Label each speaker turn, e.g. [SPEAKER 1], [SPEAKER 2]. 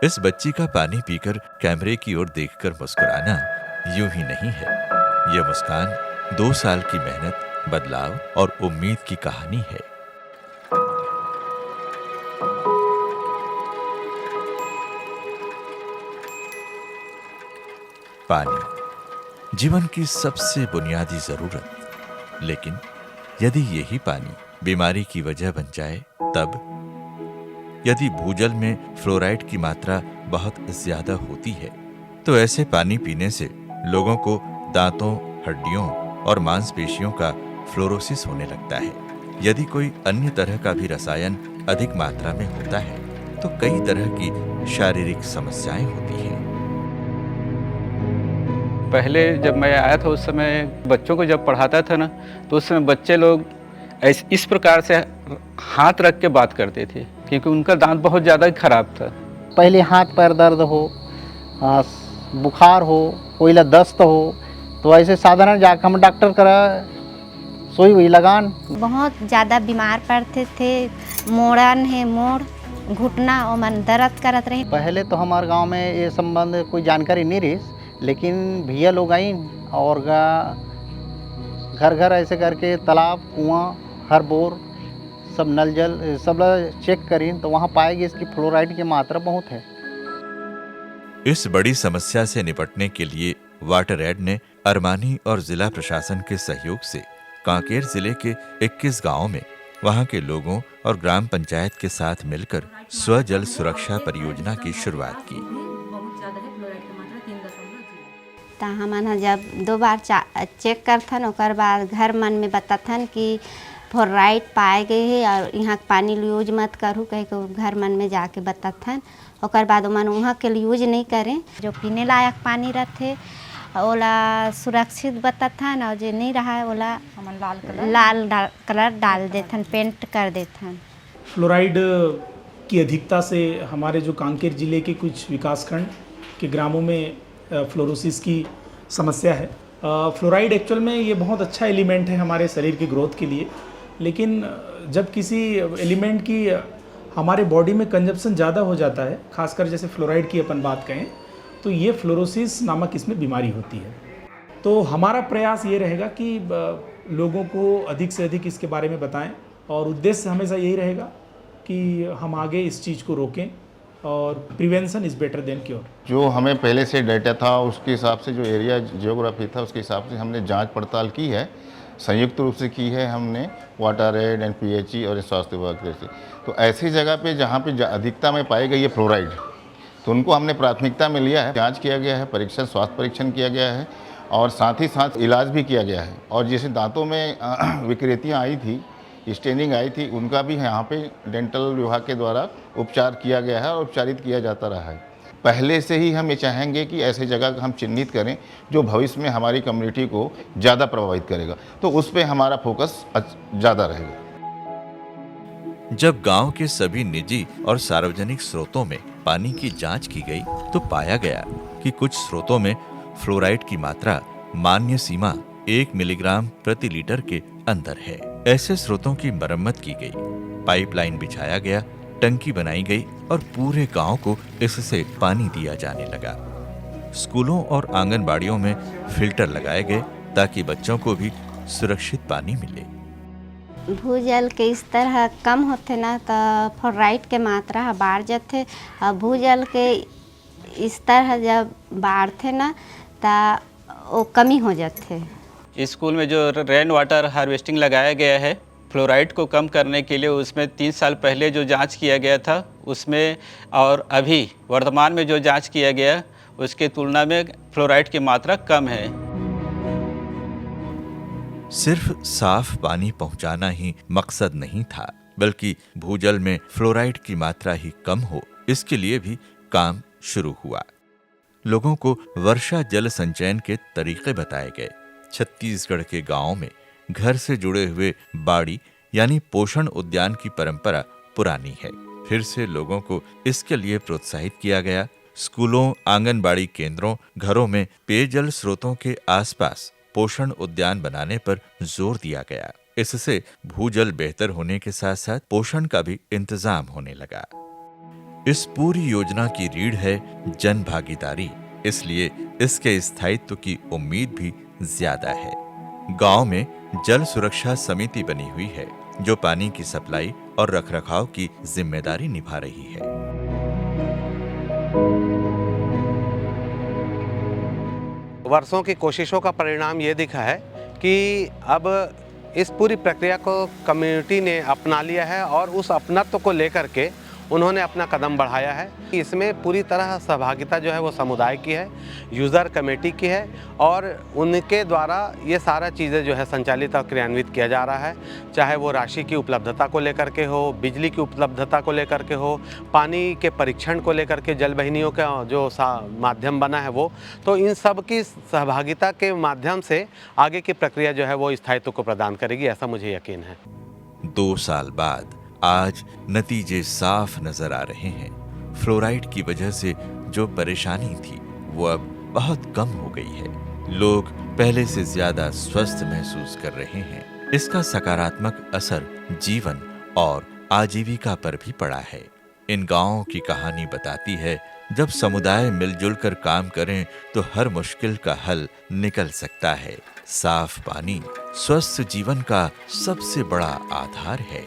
[SPEAKER 1] इस बच्ची का पानी पीकर कैमरे की ओर देखकर मुस्कुराना यूं ही नहीं है। यह मुस्कान 2 साल की मेहनत, बदलाव और उम्मीद की कहानी है। पानी जीवन की सबसे बुनियादी जरूरत, लेकिन यदि यही पानी बीमारी की वजह बन जाए तब? यदि भूजल में फ्लोराइड की मात्रा बहुत ज्यादा होती है तो ऐसे पानी पीने से लोगों को दांतों, हड्डियों और मांसपेशियों का फ्लोरोसिस होने लगता है। यदि कोई अन्य तरह का भी रसायन अधिक मात्रा में होता है तो कई तरह की शारीरिक समस्याएं होती हैं।
[SPEAKER 2] पहले जब मैं आया था उस समय बच्चों को जब पढ़ाता था ना, तो उस समय बच्चे लोग इस प्रकार से हाथ रख के बात करते थे, क्योंकि उनका दांत बहुत ज़्यादा खराब था।
[SPEAKER 3] पहले हाथ पैर दर्द हो, बुखार हो, कोई दस्त हो, तो ऐसे साधारण जाकर हम डॉक्टर करा सोई हुई लगान।
[SPEAKER 4] बहुत ज़्यादा बीमार पड़ते थे, मोड़न है मोड़, घुटना और मन दर्द करत रहे।
[SPEAKER 3] पहले तो हमारे गांव में ये संबंध कोई जानकारी नहीं रही, लेकिन भैया लोग आई और घर घर ऐसे करके तालाब, कुआं, हर बोर सब नल जल सब चेक करें तो वहाँ पाएगी इसकी फ्लोराइड की मात्रा बहुत है।
[SPEAKER 1] इस बड़ी समस्या से निपटने के लिए वाटर एड ने अरमानी और जिला प्रशासन के सहयोग से कांकेर जिले के 21 गांवों में वहां के लोगों और ग्राम पंचायत के साथ मिलकर स्वजल सुरक्षा परियोजना की शुरुआत की।
[SPEAKER 4] हमन जब 2 बार चेक करथन, ओकर बाद घर मन में बताथन कि फ्लोराइड पाए गए है और यहाँ पानी यूज मत करूँ कह के घर मन में जाके बताथन। ओकर बाद मन वहाँ के यूज नहीं करें। जो पीने लायक पानी रहते ओला सुरक्षित बताथन और जो नहीं रहा है ओला लाल कलर डाल देथन, पेंट कर देथन।
[SPEAKER 5] फ्लोराइड की अधिकता से हमारे जो कांकेर जिले के कुछ विकासखंड के ग्रामों में फ्लोरोसिस की समस्या है। फ्लोराइड एक्चुअल में ये बहुत अच्छा एलिमेंट है हमारे शरीर की ग्रोथ के लिए, लेकिन जब किसी एलिमेंट की हमारे बॉडी में कंजप्शन ज़्यादा हो जाता है, खासकर जैसे फ्लोराइड की अपन बात करें, तो ये फ्लोरोसिस नामक इसमें बीमारी होती है। तो हमारा प्रयास ये रहेगा कि लोगों को अधिक से अधिक इसके बारे में बताएं और उद्देश्य हमेशा यही रहेगा कि हम आगे इस चीज़ को रोकें और prevention is better than cure.
[SPEAKER 6] जो हमें पहले से डाटा था उसके हिसाब से, जो एरिया जियोग्राफी था उसके हिसाब से हमने जांच पड़ताल की है, संयुक्त रूप से की है हमने वाटर एड, NPHE और स्वास्थ्य विभाग से। तो ऐसी जगह पे जहाँ पे अधिकता में पाई गई है फ्लोराइड, तो उनको हमने प्राथमिकता में लिया है। जांच किया गया है, परीक्षण, स्वास्थ्य परीक्षण किया गया है और साथ ही साथ इलाज भी किया गया है। और जैसे दांतों में विकृतियाँ आई थी, स्टेनिंग आई थी, उनका भी यहाँ पे डेंटल विभाग के द्वारा उपचार किया गया है और उपचारित किया जाता रहा है। पहले से ही हम ये चाहेंगे कि ऐसे जगह हम चिन्हित करें जो भविष्य में हमारी कम्युनिटी को ज़्यादा प्रभावित करेगा, तो उस पर हमारा फोकस ज़्यादा रहेगा।
[SPEAKER 1] जब गांव के सभी निजी और सार्वजनिक स्रोतों में पानी की जांच की गई तो पाया गया कि कुछ स्रोतों में फ्लोराइड की मात्रा मान्य सीमा 1 मिलीग्राम प्रति लीटर के अंदर है। ऐसे स्रोतों की मरम्मत की गई, पाइपलाइन बिछाया गया, टंकी बनाई गई और पूरे गांव को इससे पानी दिया जाने लगा। स्कूलों और आंगनबाड़ियों में फिल्टर लगाए गए ताकि बच्चों को भी सुरक्षित पानी मिले।
[SPEAKER 4] भूजल के इस तरह कम होते ना तो फ्लोराइड के मात्रा बढ़ जाते। भूजल के इस तरह जब बढ़ते ना तो वो कमी हो जाते।
[SPEAKER 2] स्कूल में जो रेन वाटर हार्वेस्टिंग लगाया गया है फ्लोराइड को कम करने के लिए, उसमें 3 साल पहले जो जांच किया गया था उसमें और अभी वर्तमान में जो जांच किया गया उसके तुलना में फ्लोराइड की मात्रा कम है।
[SPEAKER 1] सिर्फ साफ पानी पहुंचाना ही मकसद नहीं था, बल्कि भूजल में फ्लोराइड की मात्रा ही कम हो, इसके लिए भी काम शुरू हुआ। लोगों को वर्षा जल संचयन के तरीके बताए गए। छत्तीसगढ़ के गांवों में घर से जुड़े हुए बाड़ी यानी पोषण उद्यान की परंपरा पुरानी है। फिर से लोगों को इसके लिए प्रोत्साहित किया गया। स्कूलों, आंगनबाड़ी केंद्रों, घरों में पेयजल स्रोतों के आसपास पोषण उद्यान बनाने पर जोर दिया गया। इससे भूजल बेहतर होने के साथ साथ पोषण का भी इंतजाम होने लगा। इस पूरी योजना की रीढ़ है जन भागीदारी, इसलिए इसके स्थायित्व की उम्मीद भी ज्यादा है। गांव में जल सुरक्षा समिति बनी हुई है जो पानी की सप्लाई और रखरखाव की जिम्मेदारी निभा रही है।
[SPEAKER 7] वर्षों की कोशिशों का परिणाम ये दिखा है कि अब इस पूरी प्रक्रिया को कम्युनिटी ने अपना लिया है और उस अपनत्व को लेकर के उन्होंने अपना कदम बढ़ाया है। इसमें पूरी तरह सहभागिता जो है वो समुदाय की है, यूज़र कमेटी की है और उनके द्वारा ये सारा चीज़ें जो है संचालित और क्रियान्वित किया जा रहा है। चाहे वो राशि की उपलब्धता को लेकर के हो, बिजली की उपलब्धता को लेकर के हो, पानी के परीक्षण को लेकर के जल वाहिनियों का जो माध्यम बना है वो, तो इन सब की सहभागिता के माध्यम से आगे की प्रक्रिया जो है वो स्थायित्व को प्रदान करेगी, ऐसा मुझे यकीन है।
[SPEAKER 1] 2 साल बाद आज नतीजे साफ नजर आ रहे हैं। फ्लोराइड की वजह से जो परेशानी थी वो अब बहुत कम हो गई है। लोग पहले से ज्यादा स्वस्थ महसूस कर रहे हैं। इसका सकारात्मक असर जीवन और आजीविका पर भी पड़ा है। इन गांवों की कहानी बताती है जब समुदाय मिलजुल कर काम करें तो हर मुश्किल का हल निकल सकता है। साफ पानी स्वस्थ जीवन का सबसे बड़ा आधार है।